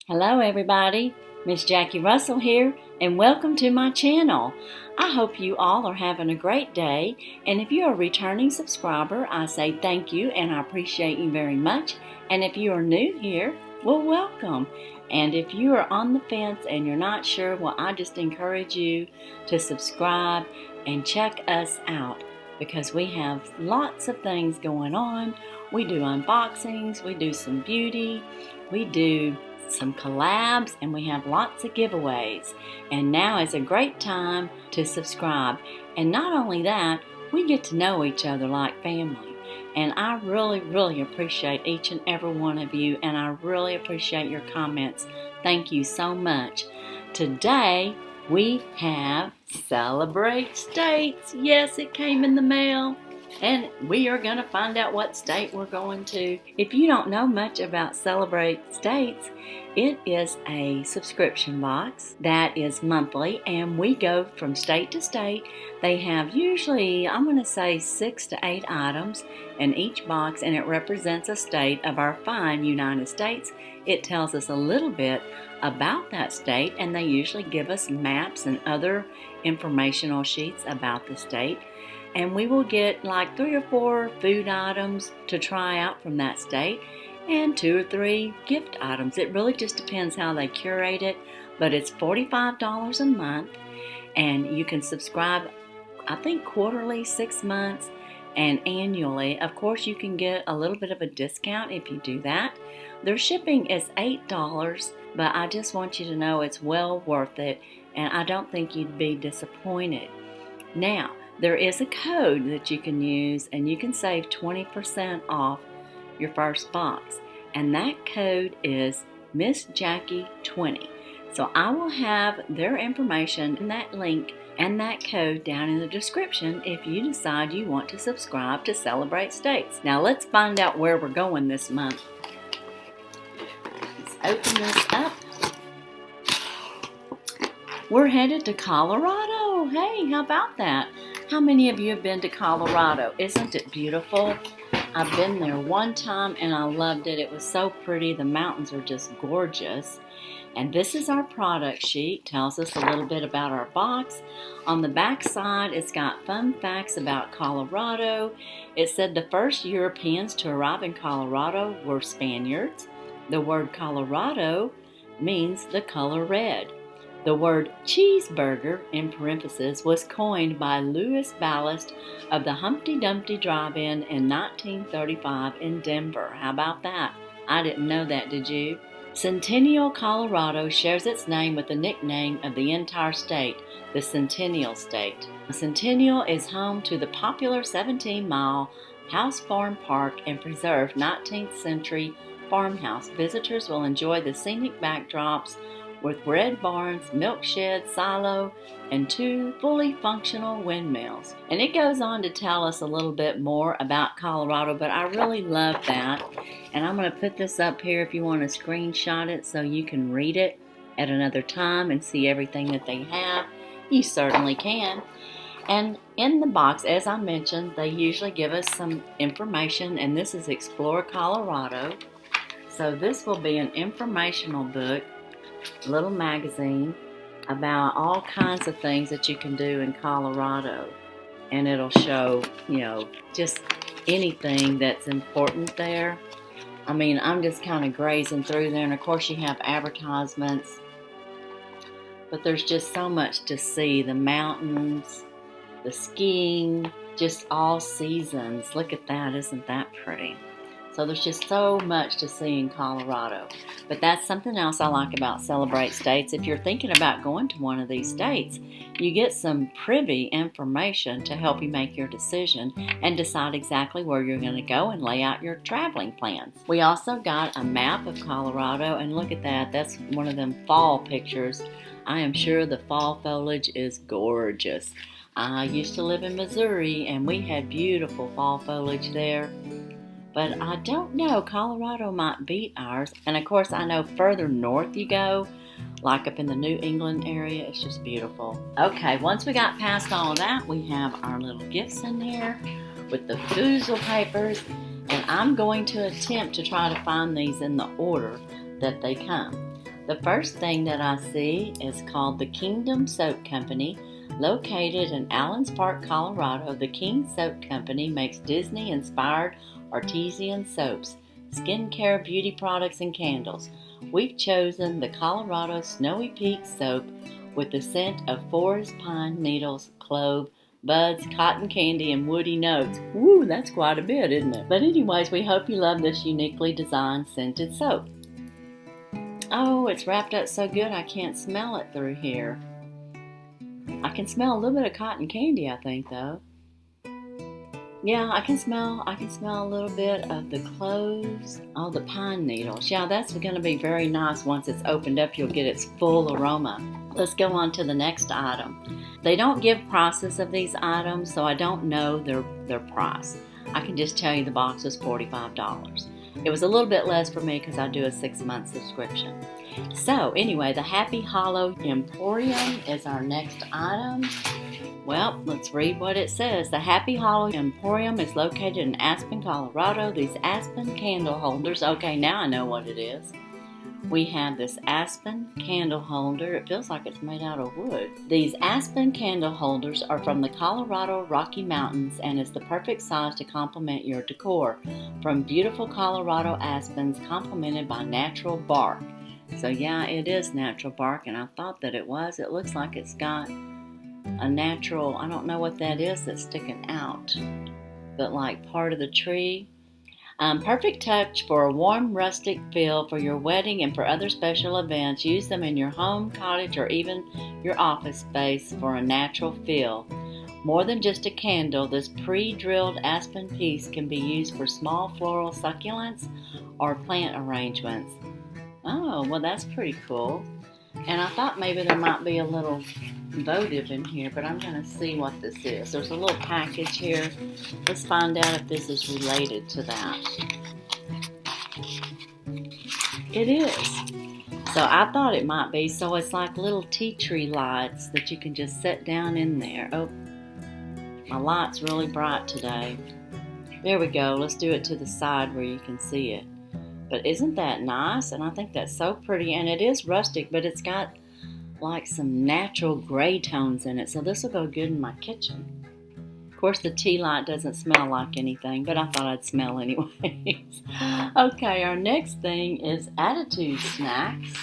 Hello everybody, Miss Jackie Russell here, and welcome to my channel. I hope you all are having a great day, and if you're a returning subscriber, I say thank you and I appreciate you very much. And if you are new here, well, welcome. And if you are on the fence and you're not sure, well, I just encourage you to subscribe and check us out because we have lots of things going on. We do unboxings, we do some beauty, we do some collabs, and we have lots of giveaways. And now is a great time to subscribe. And not only that, we get to know each other like family. And I really appreciate each and every one of you, and I really appreciate your comments. Thank you so much. Today we have Celebrate States. Yes, it came in the mail. And we are going to find out what state we're going to. If you don't know much about Celebrate States, it is a subscription box that is monthly, and we go from state to state. They have usually, I'm going to say 6 to 8 items in each box, and it represents a state of our fine United States. It tells us a little bit about that state, and they usually give us maps and other informational sheets about the state. And we will get like 3 or 4 food items to try out from that state and 2 or 3 gift items. It really just depends how they curate it, but it's $45 a month, and you can subscribe, I think, quarterly, 6 months, and annually. Of course, you can get a little bit of a discount if you do that. Their shipping is $8, but I just want you to know it's well worth it, and I don't think you'd be disappointed. Now, there is a code that you can use, and you can save 20% off your first box. And that code is Miss Jackie 20. So I will have their information and that link and that code down in the description if you decide you want to subscribe to Celebrate States. Now let's find out where we're going this month. Let's open this up. We're headed to Colorado. Hey, how about that? How many of you have been to Colorado? Isn't it beautiful? I've been there one time and I loved it. It was so pretty. The mountains are just gorgeous. And this is our product sheet. Tells us a little bit about our box. On the back side, it's got fun facts about Colorado. It said the first Europeans to arrive in Colorado were Spaniards. The word Colorado means the color red. The word cheeseburger, in parentheses, was coined by Louis Ballast of the Humpty Dumpty Drive-In in 1935 in Denver. How about that? I didn't know that, did you? Centennial, Colorado shares its name with the nickname of the entire state, the Centennial State. Centennial is home to the popular 17-mile House Farm Park and preserved 19th century farmhouse. Visitors will enjoy the scenic backdrops with red barns, milk shed, silo, and 2 fully functional windmills. And it goes on to tell us a little bit more about Colorado, but I really love that. And I'm going to put this up here if you want to screenshot it so you can read it at another time and see everything that they have. You certainly can. And in the box, as I mentioned, they usually give us some information, and this is Explore Colorado. So this will be an informational book, little magazine about all kinds of things that you can do in Colorado, and it'll show, just anything that's important there. I mean, I'm just kind of grazing through there, and of course you have advertisements, but there's just so much to see. The mountains, the skiing, just all seasons. Look at that, isn't that pretty? So there's just so much to see in Colorado. But that's something else I like about Celebrate States. If you're thinking about going to one of these states, you get some privy information to help you make your decision and decide exactly where you're going to go and lay out your traveling plans. We also got a map of Colorado, and look at that. That's one of them fall pictures. I am sure the fall foliage is gorgeous. I used to live in Missouri, and we had beautiful fall foliage there. But I don't know, Colorado might beat ours. And of course, I know further north you go, like up in the New England area, it's just beautiful. Okay, once we got past all of that, we have our little gifts in here with the foozle papers. And I'm going to attempt to try to find these in the order that they come. The first thing that I see is called the Kingdom Soap Company. Located in Allens Park, Colorado, the King Soap Company makes Disney-inspired artesian soaps, skincare, beauty products, and candles. We've chosen the Colorado Snowy Peak soap with the scent of forest pine needles, clove, buds, cotton candy, and woody notes. Woo, that's quite a bit, isn't it? But anyways, we hope you love this uniquely designed scented soap. Oh, it's wrapped up so good I can't smell it through here. I can smell a little bit of cotton candy, I think, though. Yeah, I can smell a little bit of the cloves. Oh, the pine needles. Yeah, that's going to be very nice. Once it's opened up, you'll get its full aroma. Let's go on to the next item. They don't give prices of these items, so I don't know their price. I can just tell you the box was $45. It was a little bit less for me because I do a 6-month subscription. So anyway, the Happy Hollow Emporium is our next item. Well, let's read what it says. The Happy Hollow Emporium is located in Aspen, Colorado. These Aspen candle holders, okay, now I know what it is. We have this Aspen candle holder. It feels like it's made out of wood. These Aspen candle holders are from the Colorado Rocky Mountains and is the perfect size to complement your decor. From beautiful Colorado aspens complemented by natural bark. So yeah, it is natural bark, and I thought that it was. It looks like it's got a natural, I don't know what that is that's sticking out, but like part of the tree. Perfect touch for a warm rustic feel for your wedding and for other special events. Use them in your home, cottage, or even your office space for a natural feel. More than just a candle, this pre-drilled aspen piece can be used for small floral succulents or plant arrangements. Oh, well, that's pretty cool. And I thought maybe there might be a little votive in here, but I'm going to see what this is. There's a little package here. Let's find out if this is related to that. It is. So I thought it might be. So it's like little tea tree lights that you can just set down in there. Oh, my light's really bright today. There we go. Let's do it to the side where you can see it. But isn't that nice? And I think that's so pretty. And it is rustic, but it's got like some natural gray tones in it. So this will go good in my kitchen. Of course, the tea light doesn't smell like anything, but I thought I'd smell anyways. Okay, our next thing is Attitude Snacks.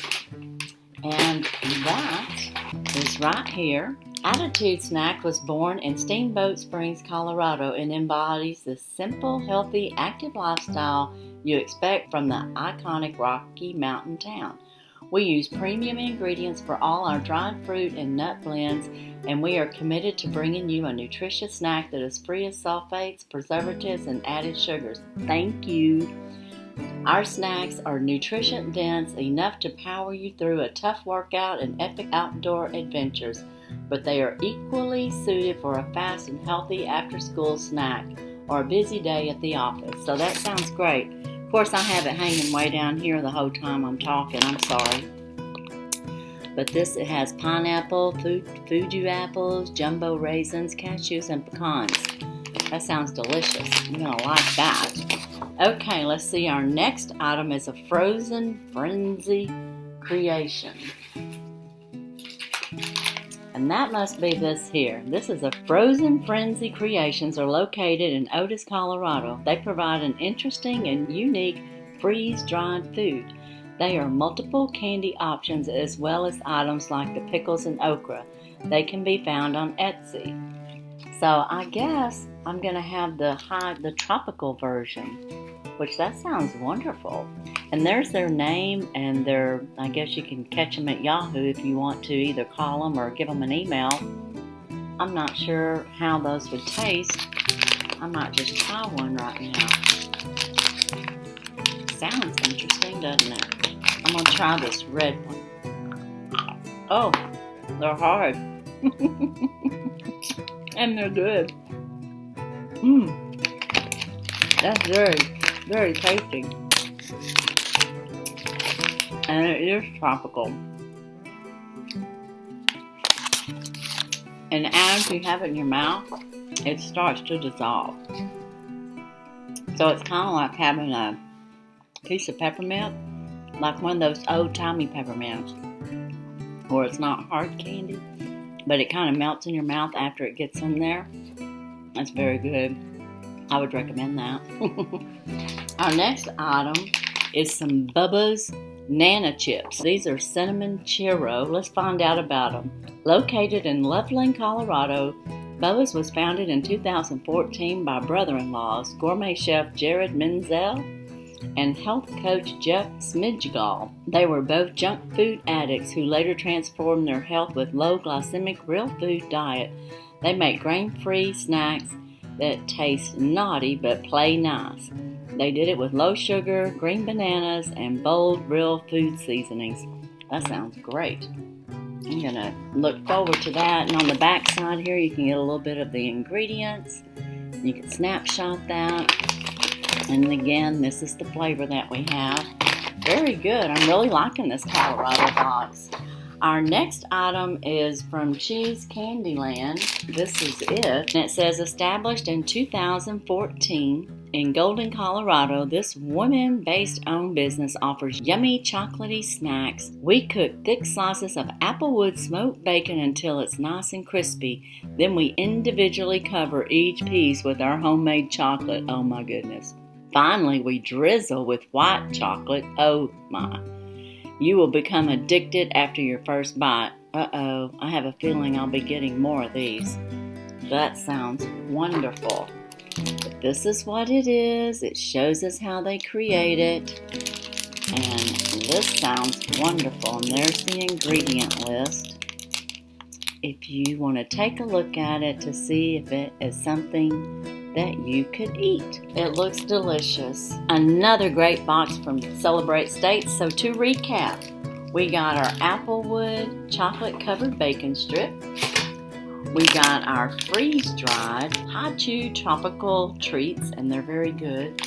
And that is right here. Attitude Snack was born in Steamboat Springs, Colorado, and embodies the simple, healthy, active lifestyle you expect from the iconic Rocky Mountain town. We use premium ingredients for all our dried fruit and nut blends, and we are committed to bringing you a nutritious snack that is free of sulfates, preservatives, and added sugars. Thank you. Our snacks are nutrition dense, enough to power you through a tough workout and epic outdoor adventures, but they are equally suited for a fast and healthy after-school snack or a busy day at the office. So that sounds great. Of course, I have it hanging way down here the whole time I'm talking. I'm sorry. But this, it has pineapple, Fuji apples, jumbo raisins, cashews, and pecans. That sounds delicious. You're going to like that. Okay, let's see. Our next item is a Frozen Frenzy creation. And that must be this here. This is a Frozen Frenzy Creations are located in Otis, Colorado. They provide an interesting and unique freeze-dried food. They are multiple candy options as well as items like the pickles and okra. They can be found on Etsy. So I guess I'm going to have the tropical version, which that sounds wonderful. And there's their name and I guess you can catch them at Yahoo if you want to either call them or give them an email. I'm not sure how those would taste. I might just try one right now. Sounds interesting, doesn't it? I'm going to try this red one. Oh, they're hard. And they're good. That's very, very tasty. And it is tropical. And as you have it in your mouth, it starts to dissolve. So it's kind of like having a piece of peppermint like one of those old-timey peppermints, where it's not hard candy, but it kind of melts in your mouth after it gets in there. That's very good. I would recommend that. Our next item is some Bubba's Nana Chips. These are cinnamon churro. Let's find out about them. Located in Loveland, Colorado, Bubba's was founded in 2014 by brother-in-laws, gourmet chef Jared Menzel and health coach Jeff Smidgall. They were both junk food addicts who later transformed their health with low glycemic real food diet. They make grain-free snacks that taste naughty but play nice. They did it with low sugar, green bananas, and bold real food seasonings. That sounds great. I'm going to look forward to that. And on the back side here, you can get a little bit of the ingredients. You can snapshot that. And again, this is the flavor that we have. Very good. I'm really liking this Colorado box. Our next item is from Cheese Candyland. This is it. And it says, established in 2014 in Golden, Colorado, this women-based owned business offers yummy chocolatey snacks. We cook thick slices of applewood smoked bacon until it's nice and crispy. Then we individually cover each piece with our homemade chocolate. Oh my goodness. Finally, we drizzle with white chocolate. Oh my. You will become addicted after your first bite. Uh-oh, I have a feeling I'll be getting more of these. That sounds wonderful. But this is what it is. It shows us how they create it. And this sounds wonderful. And there's the ingredient list. If you want to take a look at it to see if it is something that you could eat. It looks delicious. Another great box from Celebrate States. So to recap, we got our applewood chocolate covered bacon strip. We got our freeze-dried haichu tropical treats, and they're very good.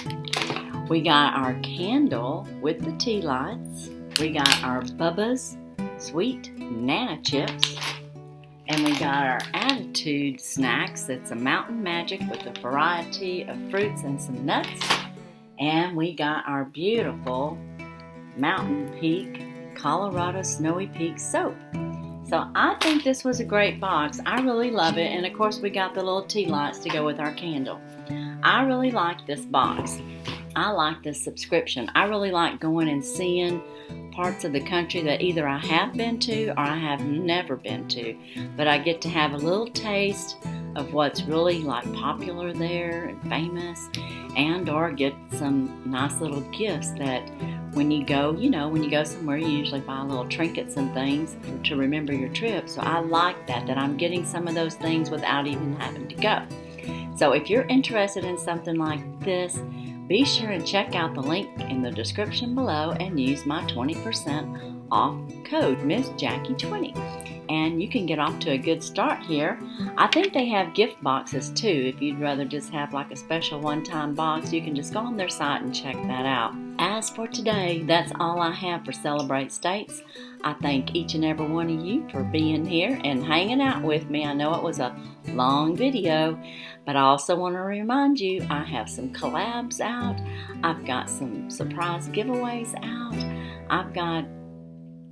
We got our candle with the tea lights. We got our Bubba's sweet Nana Chips. And we got our Attitude Snacks. It's a mountain magic with a variety of fruits and some nuts. And we got our beautiful Mountain Peak Colorado Snowy Peak soap. So I think this was a great box. I really love it. And of course we got the little tea lights to go with our candle. I really like this box. I like this subscription. I really like going and seeing parts of the country that either I have been to or I have never been to. But I get to have a little taste of what's really like popular there and famous, and or get some nice little gifts that when you go, when you go somewhere, you usually buy little trinkets and things to remember your trip. So I like that I'm getting some of those things without even having to go. So if you're interested in something like this, be sure and check out the link in the description below and use my 20% off code, MissJackie20. And you can get off to a good start here. I think they have gift boxes too. If you'd rather just have like a special one-time box, you can just go on their site and check that out. As for today, that's all I have for Celebrate States. I thank each and every one of you for being here and hanging out with me. I know it was a long video, but I also want to remind you I have some collabs out. I've got some surprise giveaways out. I've got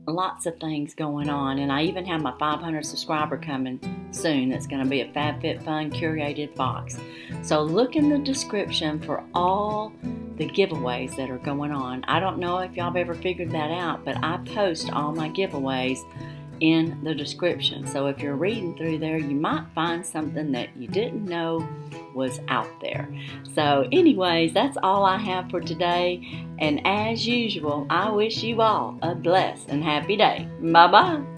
lots of things going on, and I even have my 500 subscriber coming soon. It's going to be a FABFITFUN curated box. So look in the description for all the giveaways that are going on. I don't know if y'all have ever figured that out, but I post all my giveaways in the description. So if you're reading through there, you might find something that you didn't know was out there. So anyways, that's all I have for today. And as usual, I wish you all a blessed and happy day. Bye-bye.